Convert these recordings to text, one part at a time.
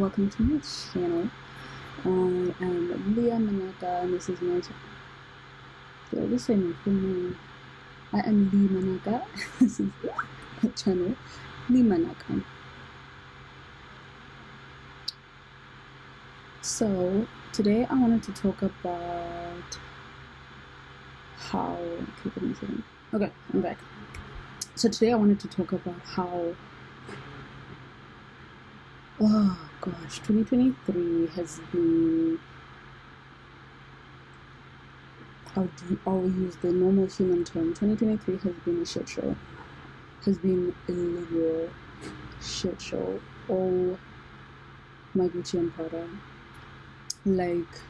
welcome to my channel. I am Manaka, and this is my channel. Did I just say my full name? I am Manaka. This is my channel, Manaka. So today I wanted to talk about how. Okay, I'm back. So today I wanted to talk about how. Oh gosh, 2023 has been. I'll use the normal human term. 2023 has been a shit show. Has been a literal shit show. Oh my Gucci and Prada. Like,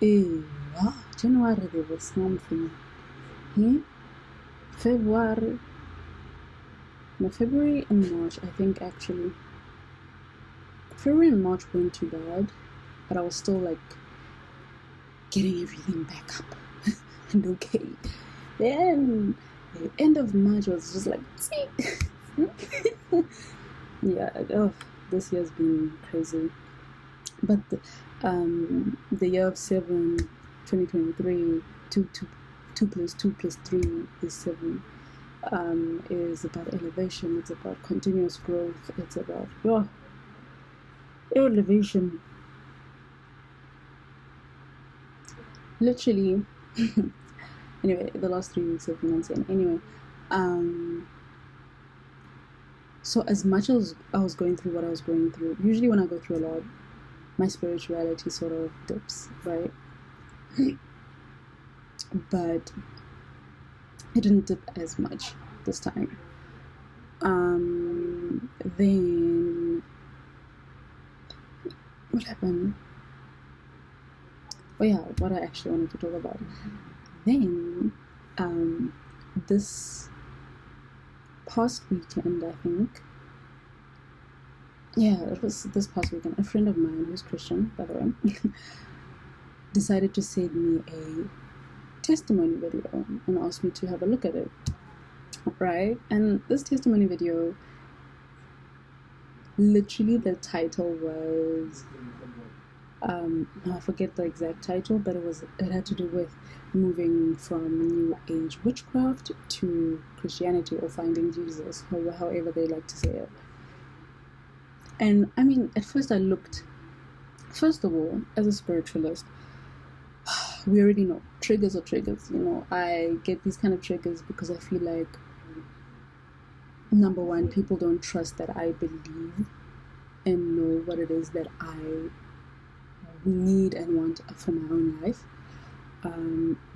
January there was something. February. No, February and March, I think actually. February and March weren't too bad, but I was still like getting everything back up and okay. Then the end of March was just like, yeah. This year's been crazy. But the year of 7, 2023, 2 plus 2 plus 3 is 7. Is about elevation. It's about continuous growth. It's about elevation. Literally. Anyway, the last 3 weeks have been insane. Anyway, so as much as I was going through what I was going through, usually when I go through a lot, my spirituality sort of dips, right? But it didn't dip as much this time. Then what happened? Oh yeah, what I actually wanted to talk about. Then this past weekend, I think. Yeah, it was this past weekend. A friend of mine who's Christian, by the way, decided to send me a testimony video and asked me to have a look at it. Right? And this testimony video, literally the title was I forget the exact title, but it had to do with moving from New Age witchcraft to Christianity, or finding Jesus, however they like to say it. And I mean, at first I looked, first of all, as a spiritualist, we already know triggers are triggers. I get these kind of triggers because I feel like, number one, people don't trust that I believe and know what it is that I need and want for my own life.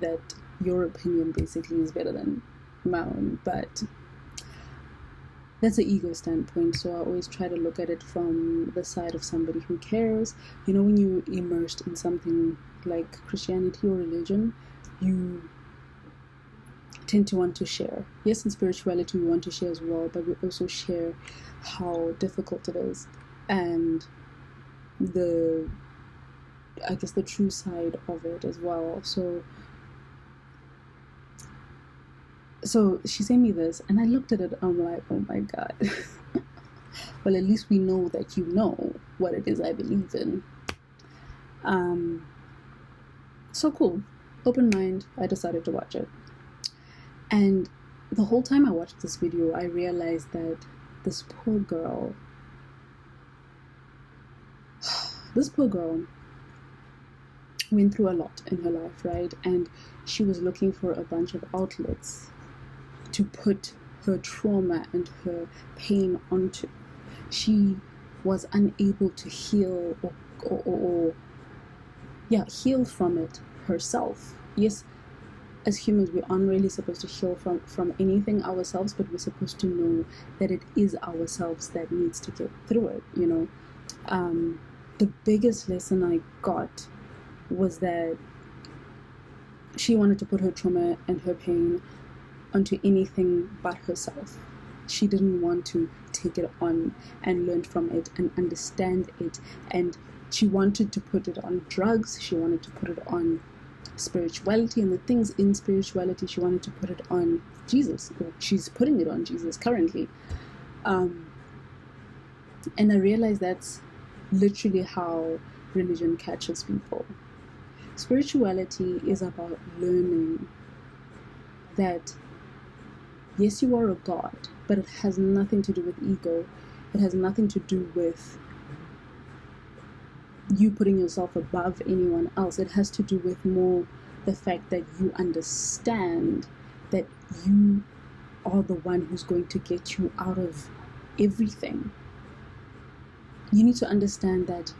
That your opinion basically is better than my own, but that's an ego standpoint. So I always try to look at it from the side of somebody who cares. When you're immersed in something like Christianity or religion, you tend to want to share. Yes, in spirituality we want to share as well, but we also share how difficult it is and the true side of it as well. So she sent me this, and I looked at it, I'm like, oh my god. Well, at least we know that you know what it is I believe in. So cool. Open mind, I decided to watch it. And the whole time I watched this video, I realized that this poor girl went through a lot in her life, right? And she was looking for a bunch of outlets to put her trauma and her pain onto. She was unable to heal or heal from it herself. Yes, as humans, we aren't really supposed to heal from anything ourselves, but we're supposed to know that it is ourselves that needs to get through it. The biggest lesson I got was that she wanted to put her trauma and her pain onto anything but herself. She didn't want to take it on and learn from it and understand it, and she wanted to put it on drugs. She wanted to put it on spirituality and the things in spirituality. She wanted to put it on Jesus. She's putting it on Jesus currently. And I realized that's literally how religion catches people. Spirituality is about learning that yes, you are a god, but it has nothing to do with ego. It has nothing to do with you putting yourself above anyone else. It has to do with more the fact that you understand that you are the one who's going to get you out of everything. You need to understand that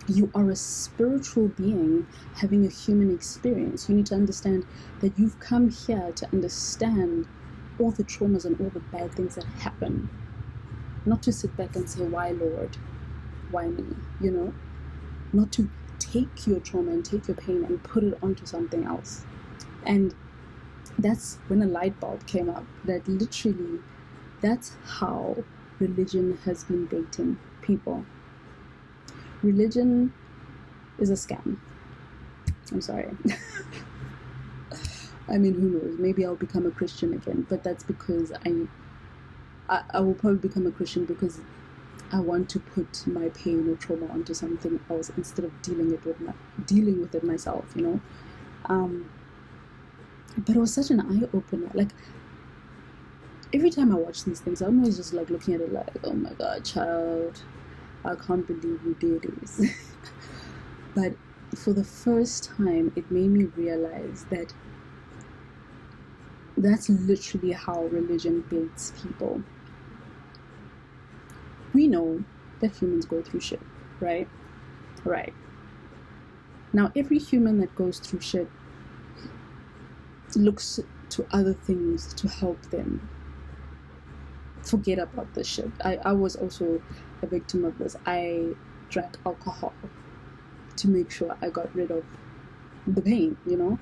you are a spiritual being having a human experience. You need to understand that you've come here to understand all the traumas and all the bad things that happen. Not to sit back and say, why Lord? Why me? You know? Not to take your trauma and take your pain and put it onto something else. And that's when a light bulb came up, that literally that's how religion has been baiting people. Religion is a scam. I'm sorry. I mean, who knows? Maybe I'll become a Christian again, but that's because I will probably become a Christian because I want to put my pain or trauma onto something else instead of dealing with it myself, you know. But it was such an eye opener. Like every time I watch these things, I'm always just like looking at it like, oh my God, child, I can't believe you did this. But for the first time, it made me realize that that's literally how religion baits people. We know that humans go through shit, right? Right. Now, every human that goes through shit looks to other things to help them forget about this shit. I was also a victim of this. I drank alcohol to make sure I got rid of the pain, you know?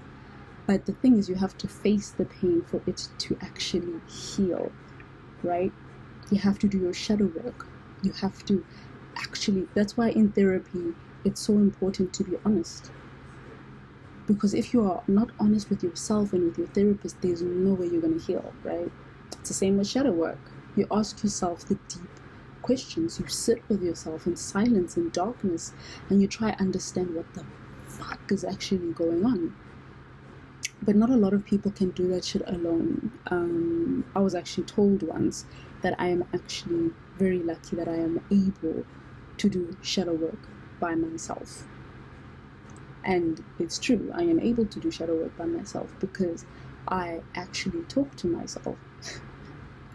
But the thing is, you have to face the pain for it to actually heal, right? You have to do your shadow work. You have to actually, that's why in therapy, it's so important to be honest. Because if you are not honest with yourself and with your therapist, there's no way you're going to heal, right? It's the same with shadow work. You ask yourself the deep questions. You sit with yourself in silence and darkness, and you try to understand what the fuck is actually going on. But not a lot of people can do that shit alone. I was actually told once that I am actually very lucky that I am able to do shadow work by myself. And it's true, I am able to do shadow work by myself because I actually talk to myself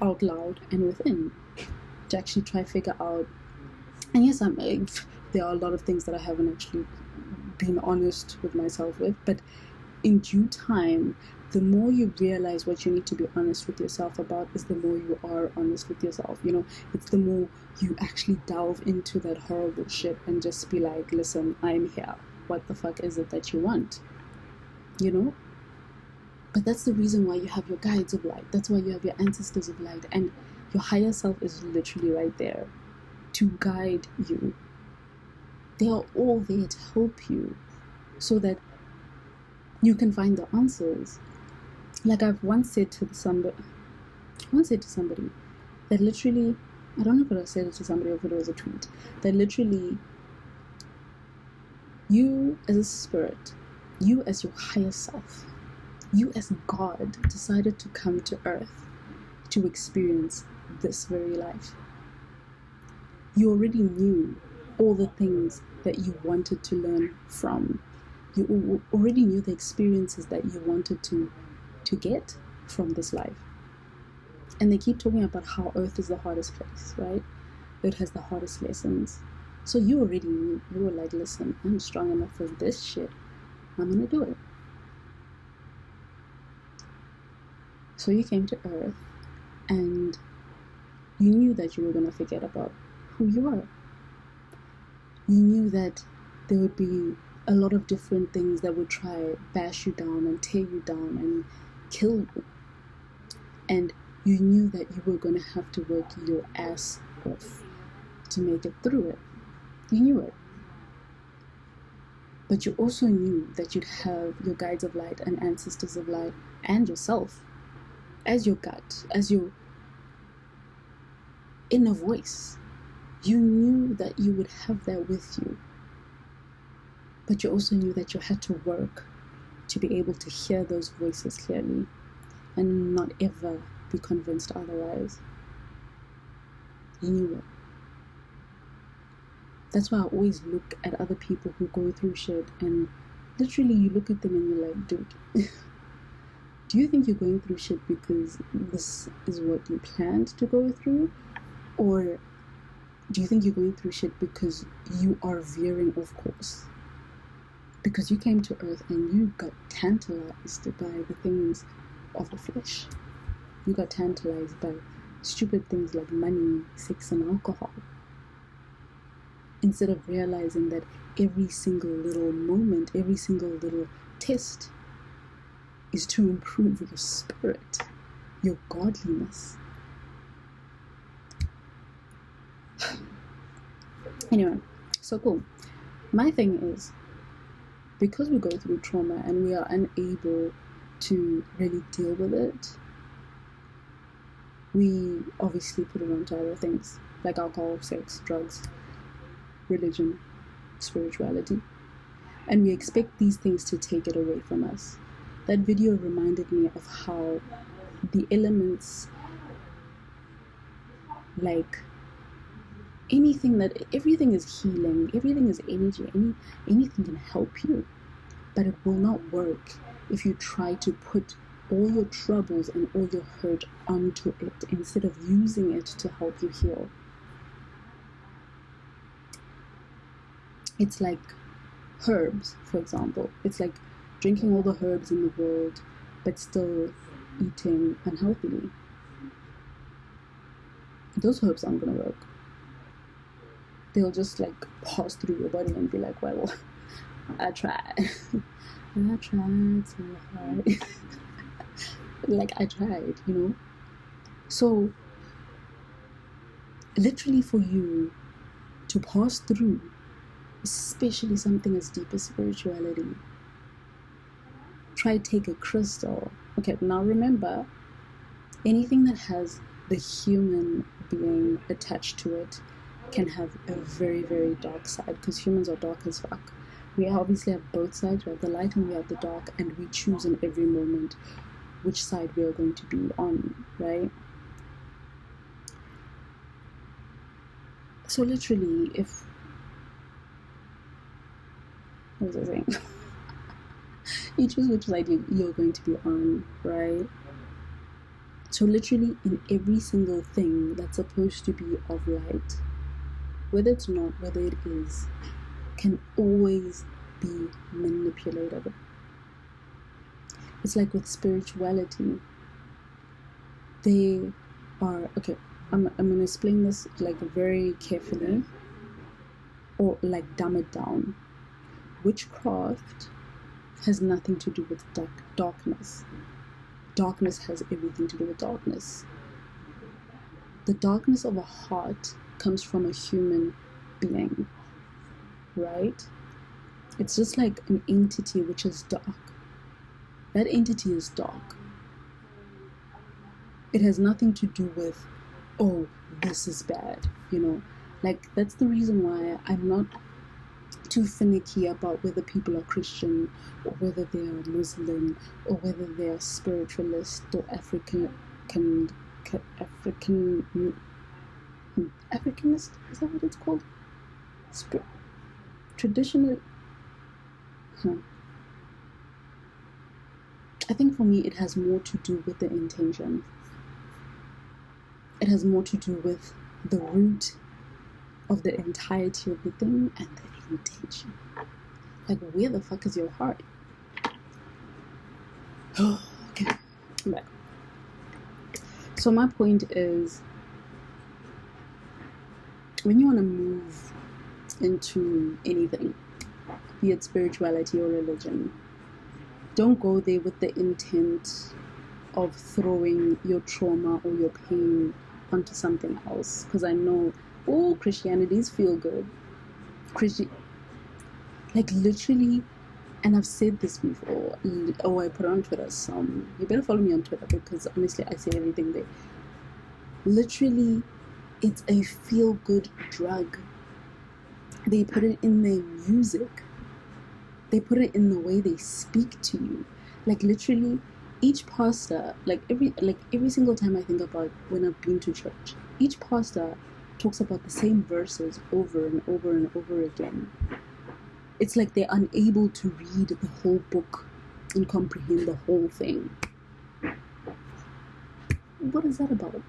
out loud and within to actually try to figure out. And yes, there are a lot of things that I haven't actually been honest with myself with, but in due time, the more you realize what you need to be honest with yourself about is the more you are honest with yourself. You know, it's the more you actually delve into that horrible shit and just be like, listen, I'm here. What the fuck is it that you want? You know? But that's the reason why you have your guides of light. That's why you have your ancestors of light. And your higher self is literally right there to guide you. They are all there to help you so that you can find the answers. Like I've once said to somebody that literally, I don't know if I said it to somebody or if it was a tweet, that literally you as a spirit, you as your higher self, you as God decided to come to earth to experience this very life. You already knew all the things that you wanted to learn from. You already knew the experiences that you wanted to get from this life. And they keep talking about how earth is the hardest place, right? It has the hardest lessons. So you already knew. You were like, listen, I'm strong enough for this shit. I'm gonna do it. So you came to earth and you knew that you were gonna forget about who you are. You knew that there would be a lot of different things that would try bash you down and tear you down and kill you. And you knew that you were going to have to work your ass off to make it through it. You knew it. But you also knew that you'd have your guides of light and ancestors of light and yourself as your gut, as your inner voice You knew that you would have that with you, but you also knew that you had to work to be able to hear those voices clearly and not ever be convinced otherwise. You knew it. That's why I always look at other people who go through shit, and literally you look at them and you're like, dude, do you think you're going through shit because this is what you planned to go through? Or do you think you're going through shit because you are veering off course? Because you came to earth and you got tantalized by the things of the flesh. You got tantalized by stupid things like money, sex, and alcohol. Instead of realizing that every single little moment, every single little test is to improve your spirit, your godliness. Anyway, so cool. My thing is, because we go through trauma and we are unable to really deal with it, we obviously put it onto other things like alcohol, sex, drugs, religion, spirituality, and we expect these things to take it away from us. That video reminded me of how the elements, like everything is healing, everything is energy, anything can help you, but it will not work if you try to put all your troubles and all your hurt onto it instead of using it to help you heal. It's like herbs, for example. It's like drinking all the herbs in the world but still eating unhealthily. Those herbs aren't gonna work. They'll just like pass through your body and be like, well, I tried. I tried so hard. Like, I tried, you know? So, literally for you to pass through, especially something as deep as spirituality, try take a crystal. Okay, now remember, anything that has the human being attached to it can have a very, very dark side, because humans are dark as fuck. We obviously have both sides. We have the light and we have the dark, and we choose in every moment which side we are going to be on, right? So literally, what was I saying? You choose which side you're going to be on, right? So literally, in every single thing that's supposed to be of light, whether it's not, whether it is, can always be manipulated. It's like with spirituality. They are, okay, I'm going to explain this like very carefully, or like dumb it down. Witchcraft has nothing to do with darkness. Darkness has everything to do with darkness. The darkness of a heart comes from a human being, right? It's just like an entity which is dark. That entity is dark. It has nothing to do with, oh, this is bad, you know? Like, that's the reason why I'm not too finicky about whether people are Christian or whether they are Muslim or whether they are spiritualist or Africanist. Is that what it's called? Traditional. I think for me it has more to do with the intention. It has more to do with the root of the entirety of the thing and the intention. Like, where the fuck is your heart? Okay, I'm back. So my point is, when you want to move into anything, be it spirituality or religion, don't go there with the intent of throwing your trauma or your pain onto something else. Because I know, oh, Christianities feel good. Like literally, and I've said this before. Oh, I put it on Twitter. You better follow me on Twitter, because honestly, I say everything there. Literally, It's a feel-good drug. They put it in their music. They put it in the way they speak to you. Like literally, each pastor, like every single time I think about when I've been to church, each pastor talks about the same verses over and over and over again. It's like they're unable to read the whole book and comprehend the whole thing. What is that about?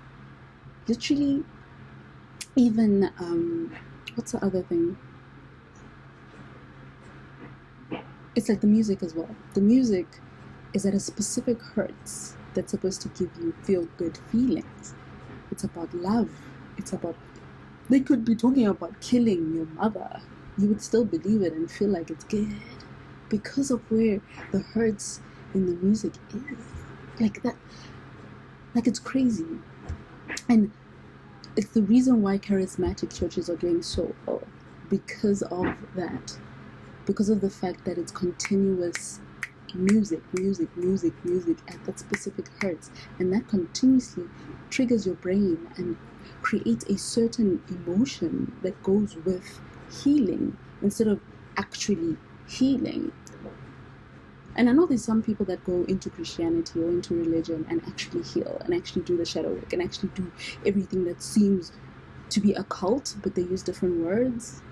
Literally, even what's the other thing? It's like the music as well. The music is at a specific hertz that's supposed to give you feel good feelings. It's about love. It's about, they could be talking about killing your mother. You would still believe it and feel like it's good because of where the hertz in the music is. Like that, like it's crazy. And it's the reason why charismatic churches are doing so well, because of that. Because of the fact that it's continuous music at that specific hertz, and that continuously triggers your brain and creates a certain emotion that goes with healing instead of actually healing. And I know there's some people that go into Christianity or into religion and actually heal and actually do the shadow work and actually do everything that seems to be a cult, but they use different words.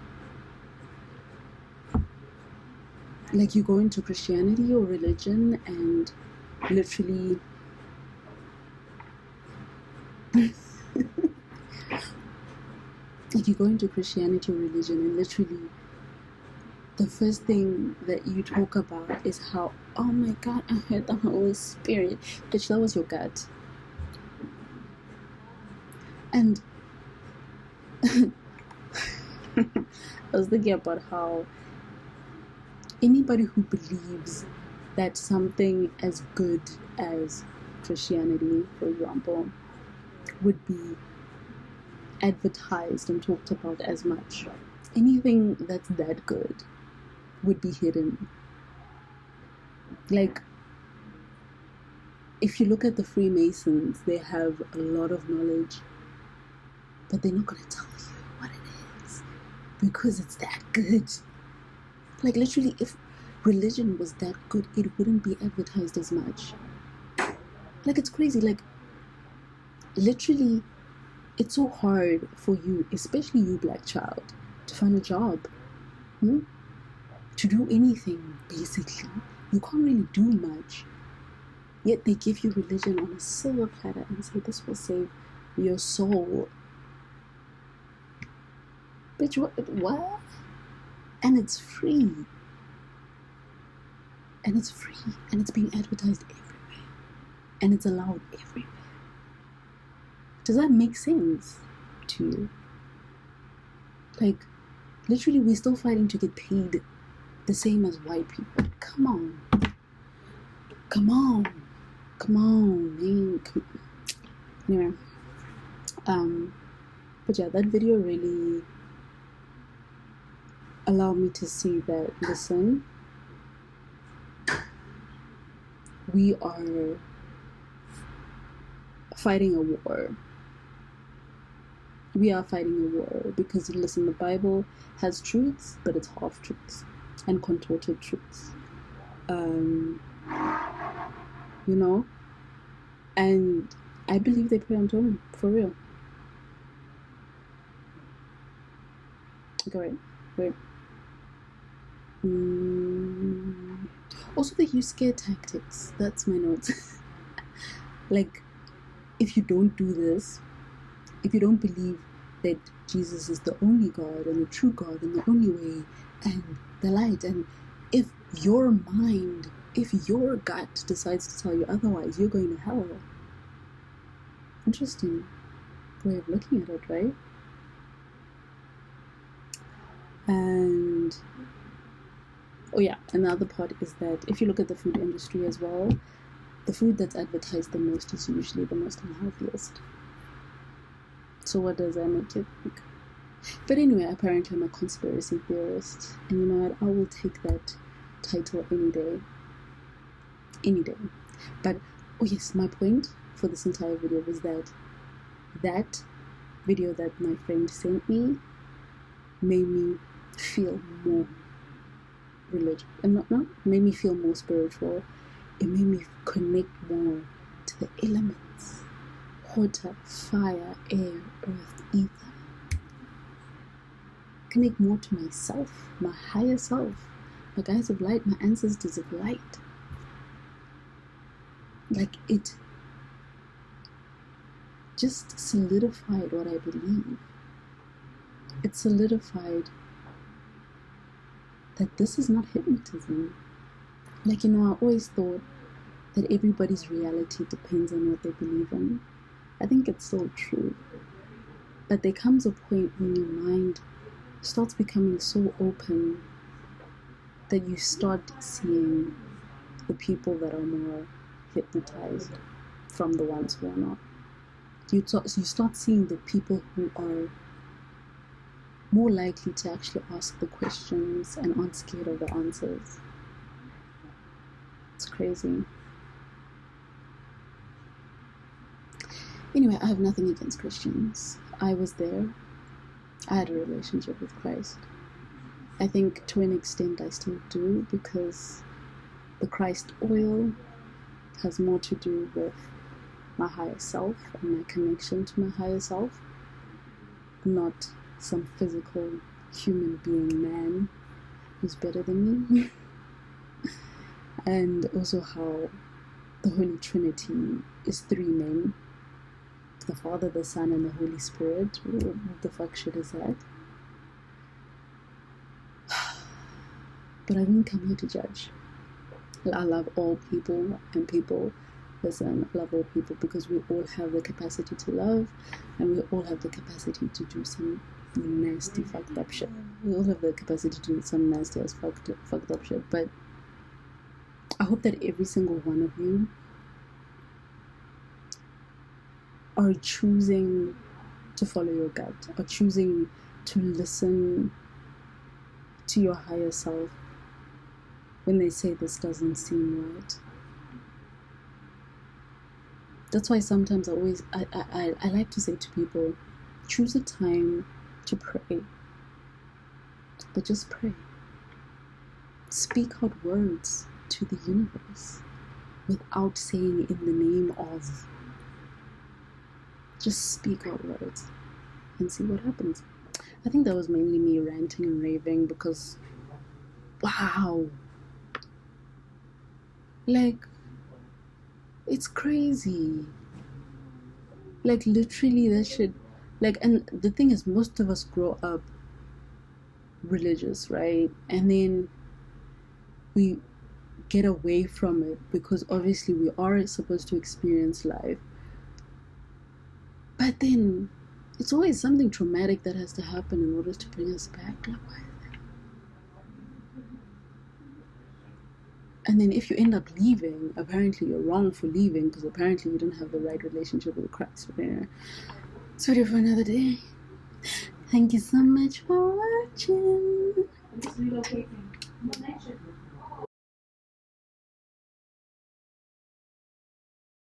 Like you go into Christianity or religion and literally like you go into Christianity or religion and literally the first thing that you talk about is how, oh my God, I heard the Holy Spirit. Bitch, that was your gut. And I was thinking about how anybody who believes that something as good as Christianity, for example, would be advertised and talked about as much, anything that's that good would be hidden. Like, if you look at the Freemasons, they have a lot of knowledge, but they're not going to tell you what it is because it's that good. Like, literally, if religion was that good, it wouldn't be advertised as much. Like, it's crazy. Like, literally, it's so hard for you, especially you, black child, to find a job. To do anything, basically. You can't really do much. Yet they give you religion on a silver platter and say this will save your soul. Bitch, what? And it's free. And it's free. And it's being advertised everywhere. And it's allowed everywhere. Does that make sense to you? Like, literally, we're still fighting to get paid the same as white people. Come on. Come on. Come on, man. Anyway. But yeah, that video really allowed me to see that, listen, we are fighting a war. We are fighting a war because, listen, the Bible has truths, but it's half truths and contorted truths. You know? And I believe they pray on tone, for real. Okay, wait. Also, they use scare tactics. That's my notes. Like, if you don't do this, if you don't believe that Jesus is the only God and the true God and the only way and the light, and if your mind, if your gut decides to tell you otherwise, you're going to hell. Interesting way of looking at it, right? And oh yeah, another part is that if you look at the food industry as well, the food that's advertised the most is usually the most unhealthiest. So what does that make you think? But anyway, apparently I'm a conspiracy theorist, and you know what, I will take that title any day. Any day. But oh yes, my point for this entire video was that video that my friend sent me made me feel more religious, and not made me feel more spiritual. It made me connect more to the elements: water, fire, air, earth, ether. Connect more to myself, my higher self, my guides of light, my ancestors of light. Like, it just solidified what I believe. It solidified that this is not hypnotism. Like, I always thought that everybody's reality depends on what they believe in. I think it's so true. But there comes a point when your mind starts becoming so open that you start seeing the people that are more hypnotized from the ones who are not. You start seeing the people who are more likely to actually ask the questions and aren't scared of the answers. It's crazy. Anyway, I have nothing against Christians. I was there. I had a relationship with Christ. I think to an extent I still do, because the Christ oil has more to do with my higher self and my connection to my higher self, not some physical human being man who's better than me. And also how the Holy Trinity is three men: the Father, the Son, and the Holy Spirit. What the fuck shit is that? But I didn't come here to judge. I love all people, and people, listen, I love all people, because we all have the capacity to love, and we all have the capacity to do some nasty fucked up shit. We all have the capacity to do some nasty as fucked up shit. But I hope that every single one of you are choosing to follow your gut, or choosing to listen to your higher self when they say this doesn't seem right. That's why sometimes I like to say to people, choose a time to pray, but just pray. Speak out words to the universe without saying in the name of. Just speak out words and see what happens. I think that was mainly me ranting and raving, because wow, like, it's crazy. Like, literally that shit. Like, and the thing is, most of us grow up religious, right? And then we get away from it, because obviously we are supposed to experience life. But then it's always something traumatic that has to happen in order to bring us back. Like, why is that? And then if you end up leaving, apparently you're wrong for leaving, because apparently you didn't have the right relationship with Christ. But anyway, it's video for another day. Thank you so much for watching.